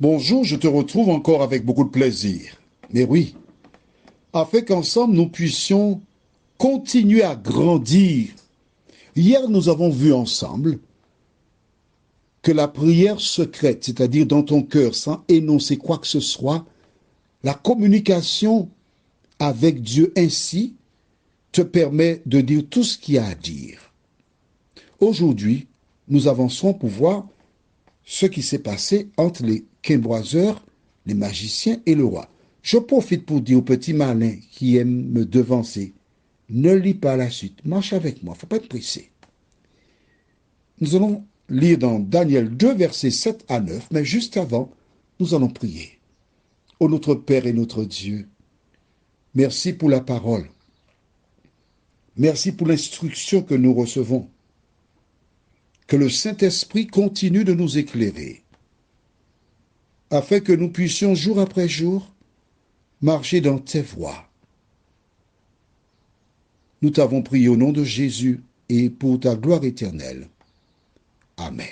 Bonjour, je te retrouve encore avec beaucoup de plaisir. Mais oui, afin qu'ensemble nous puissions continuer à grandir. Hier, nous avons vu ensemble que la prière secrète, c'est-à-dire dans ton cœur, sans énoncer quoi que ce soit, la communication avec Dieu ainsi te permet de dire tout ce qu'il y a à dire. Aujourd'hui, nous avançons pour voir ce qui s'est passé entre les quimboiseurs, les magiciens et le roi. Je profite pour dire au petit malin qui aime me devancer, ne lis pas la suite, marche avec moi, il ne faut pas être pressé. Nous allons lire dans Daniel 2, versets 7 à 9, mais juste avant, nous allons prier. Ô notre Père et notre Dieu, merci pour la parole. Merci pour l'instruction que nous recevons. Que le Saint-Esprit continue de nous éclairer, afin que nous puissions jour après jour marcher dans tes voies. Nous t'avons prié au nom de Jésus et pour ta gloire éternelle. Amen.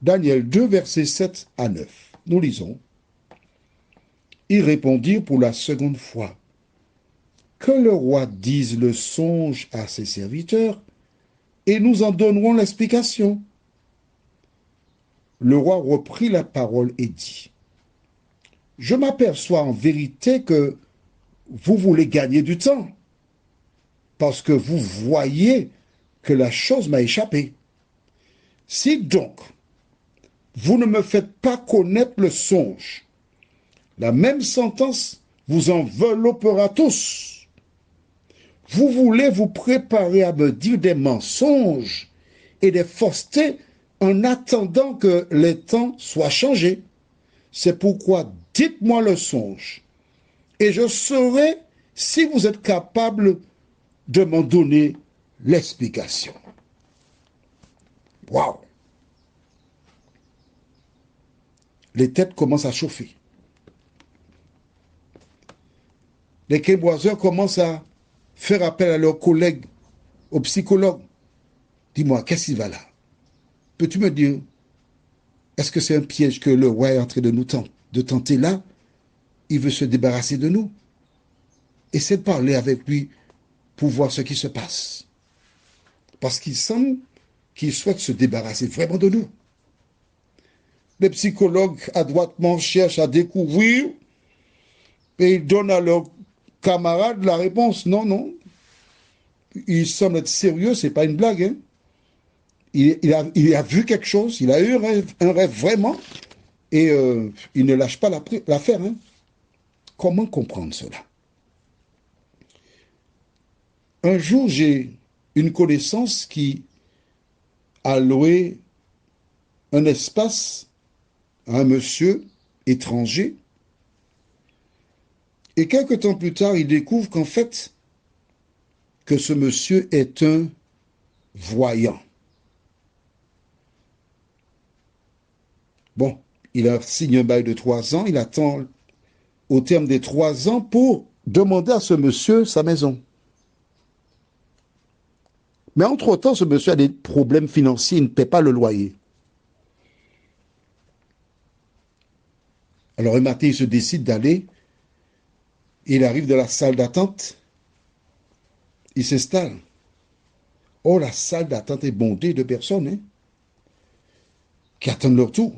Daniel 2, versets 7 à 9. Nous lisons. Ils répondirent pour la seconde fois. Que le roi dise le songe à ses serviteurs, et nous en donnerons l'explication. Le roi reprit la parole et dit, je m'aperçois en vérité que vous voulez gagner du temps, parce que vous voyez que la chose m'a échappé. Si donc vous ne me faites pas connaître le songe, la même sentence vous enveloppera tous. Vous voulez vous préparer à me dire des mensonges et des faussetés en attendant que les temps soient changés. C'est pourquoi dites-moi le songe, et je saurai si vous êtes capable de m'en donner l'explication. Waouh! Les têtes commencent à chauffer. Les quimboiseurs commencent à faire appel à leurs collègues, aux psychologues. Dis-moi, qu'est-ce qui va là? Peux-tu me dire, est-ce que c'est un piège que le roi est en train de tenter là? Il veut se débarrasser de nous. Essaie de parler avec lui pour voir ce qui se passe. Parce qu'il semble qu'il souhaite se débarrasser vraiment de nous. Les psychologues adroitement cherchent à découvrir et ils donnent à leurs camarades la réponse. Non, non. Il semble être sérieux, c'est pas une blague. Hein. Il a vu quelque chose, il a eu un rêve vraiment, et il ne lâche pas l'affaire. Hein. Comment comprendre cela? Un jour, j'ai une connaissance qui a loué un espace à un monsieur étranger, et quelques temps plus tard, il découvre qu'en fait, que ce monsieur est un voyant. Bon, il a signé un bail de 3 ans, il attend au terme des 3 ans pour demander à ce monsieur sa maison. Mais entre-temps, ce monsieur a des problèmes financiers, il ne paie pas le loyer. Alors un matin, il se décide d'aller, il arrive dans la salle d'attente, il s'installe. Oh, la salle d'attente est bondée de personnes hein, qui attendent leur tour.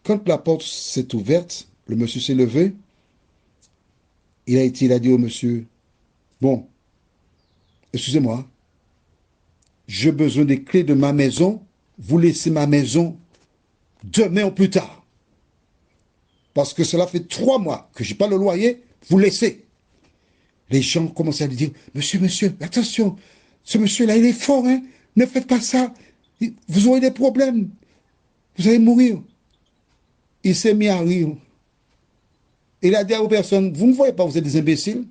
Quand la porte s'est ouverte, le monsieur s'est levé, il a dit au monsieur, bon, excusez-moi, j'ai besoin des clés de ma maison, vous laissez ma maison demain ou plus tard. Parce que cela fait 3 mois que je n'ai pas le loyer, vous laissez. Les gens commencent à lui dire, monsieur, attention, ce monsieur-là, il est fort, hein, ne faites pas ça, vous aurez des problèmes, vous allez mourir. Il s'est mis à rire. Il a dit aux personnes, vous ne voyez pas, vous êtes des imbéciles.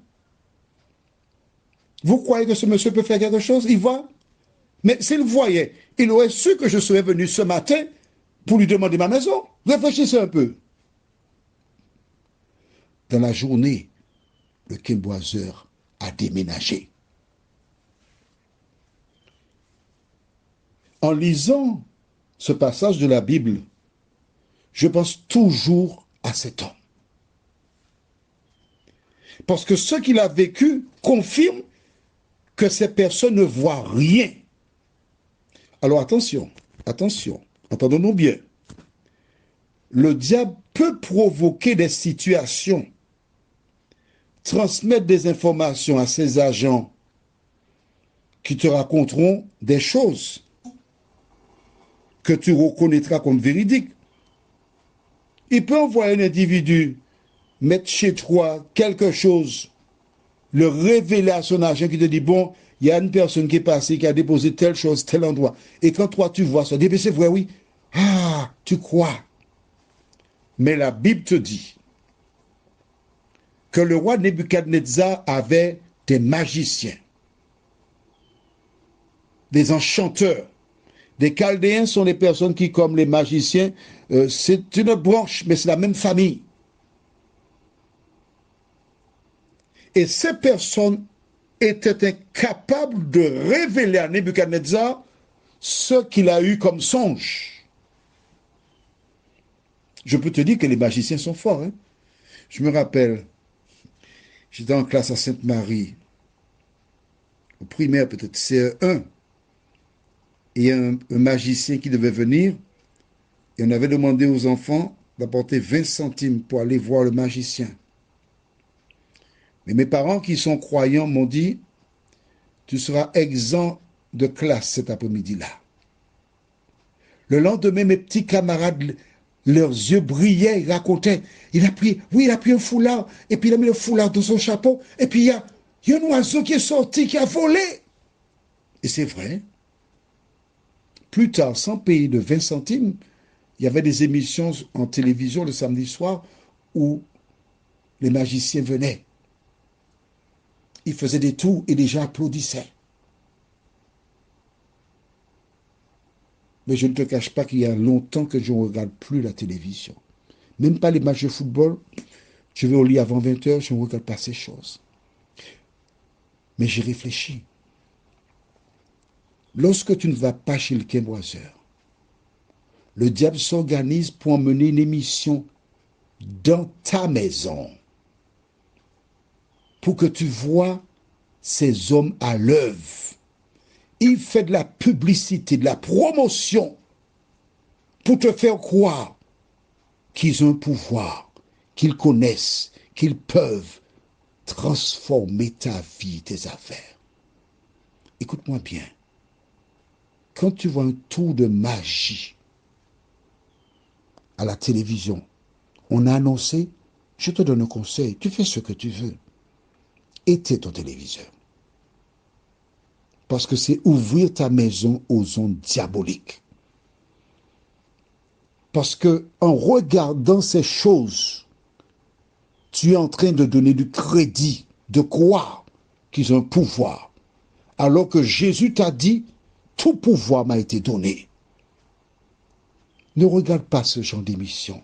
Vous croyez que ce monsieur peut faire quelque chose? Il va. Mais s'il voyait, il aurait su que je serais venu ce matin pour lui demander ma maison. Réfléchissez un peu. Dans la journée, le quimboiseur a déménagé. En lisant ce passage de la Bible je pense toujours à cet homme. Parce que ce qu'il a vécu confirme que ces personnes ne voient rien. Alors attention, attention, entendons-nous bien. Le diable peut provoquer des situations, transmettre des informations à ses agents qui te raconteront des choses que tu reconnaîtras comme véridiques. Il peut envoyer un individu mettre chez toi quelque chose, le révéler à son agent qui te dit, bon, il y a une personne qui est passée, qui a déposé telle chose, tel endroit. Et quand toi tu vois ça, tu dis, c'est vrai, oui. Ah, tu crois. Mais la Bible te dit que le roi Nebuchadnezzar avait des magiciens, des enchanteurs. Les Chaldéens sont les personnes qui, comme les magiciens, c'est une branche, mais c'est la même famille. Et ces personnes étaient incapables de révéler à Nebuchadnezzar ce qu'il a eu comme songe. Je peux te dire que les magiciens sont forts. Hein? Je me rappelle, j'étais en classe à Sainte-Marie, au primaire peut-être, CE1, et un magicien qui devait venir, et on avait demandé aux enfants d'apporter 20 centimes pour aller voir le magicien. Mais mes parents qui sont croyants m'ont dit, tu seras exempt de classe cet après-midi-là. Le lendemain, mes petits camarades, leurs yeux brillaient, ils racontaient, il a pris un foulard, et puis il a mis le foulard dans son chapeau, et puis il y a un oiseau qui est sorti, qui a volé. Et c'est vrai. Plus tard, sans payer de 20 centimes, il y avait des émissions en télévision le samedi soir où les magiciens venaient. Ils faisaient des tours et les gens applaudissaient. Mais je ne te cache pas qu'il y a longtemps que je ne regarde plus la télévision. Même pas les matchs de football. Je vais au lit avant 20 h, je ne regarde pas ces choses. Mais j'ai réfléchi. Lorsque tu ne vas pas chez le quimboiseur, le diable s'organise pour emmener une émission dans ta maison pour que tu vois ces hommes à l'œuvre. Il fait de la publicité, de la promotion pour te faire croire qu'ils ont un pouvoir, qu'ils connaissent, qu'ils peuvent transformer ta vie, tes affaires. Écoute-moi bien. Quand tu vois un tour de magie à la télévision, on a annoncé, je te donne un conseil, tu fais ce que tu veux. Éteins ton téléviseur. Parce que c'est ouvrir ta maison aux ondes diaboliques. Parce que en regardant ces choses, tu es en train de donner du crédit, de croire qu'ils ont un pouvoir. Alors que Jésus t'a dit, tout pouvoir m'a été donné. Ne regarde pas ce genre d'émission.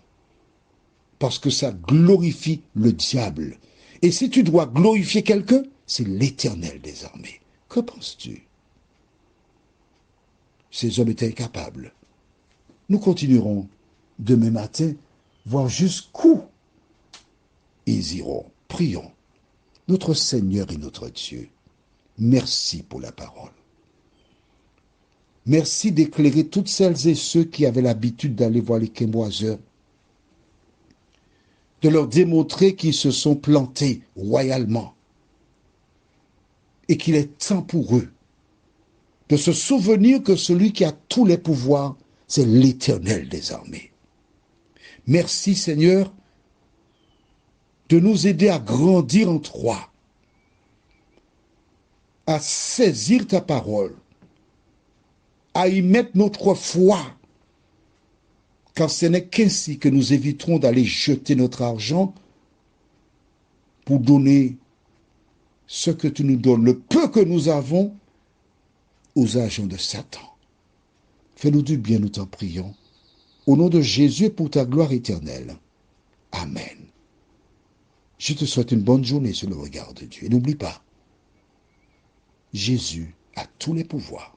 Parce que ça glorifie le diable. Et si tu dois glorifier quelqu'un, c'est l'Éternel désormais. Que penses-tu? Ces hommes étaient incapables. Nous continuerons demain matin, voir jusqu'où ils iront. Prions. Notre Seigneur et notre Dieu, merci pour la parole. Merci d'éclairer toutes celles et ceux qui avaient l'habitude d'aller voir les quimboiseurs, de leur démontrer qu'ils se sont plantés royalement et qu'il est temps pour eux de se souvenir que celui qui a tous les pouvoirs, c'est l'Éternel désormais. Merci Seigneur de nous aider à grandir en toi, à saisir ta parole, à y mettre notre foi, car ce n'est qu'ainsi que nous éviterons d'aller jeter notre argent pour donner ce que tu nous donnes, le peu que nous avons, aux agents de Satan. Fais-nous du bien, nous t'en prions. Au nom de Jésus et pour ta gloire éternelle. Amen. Je te souhaite une bonne journée sur le regard de Dieu. Et n'oublie pas, Jésus a tous les pouvoirs.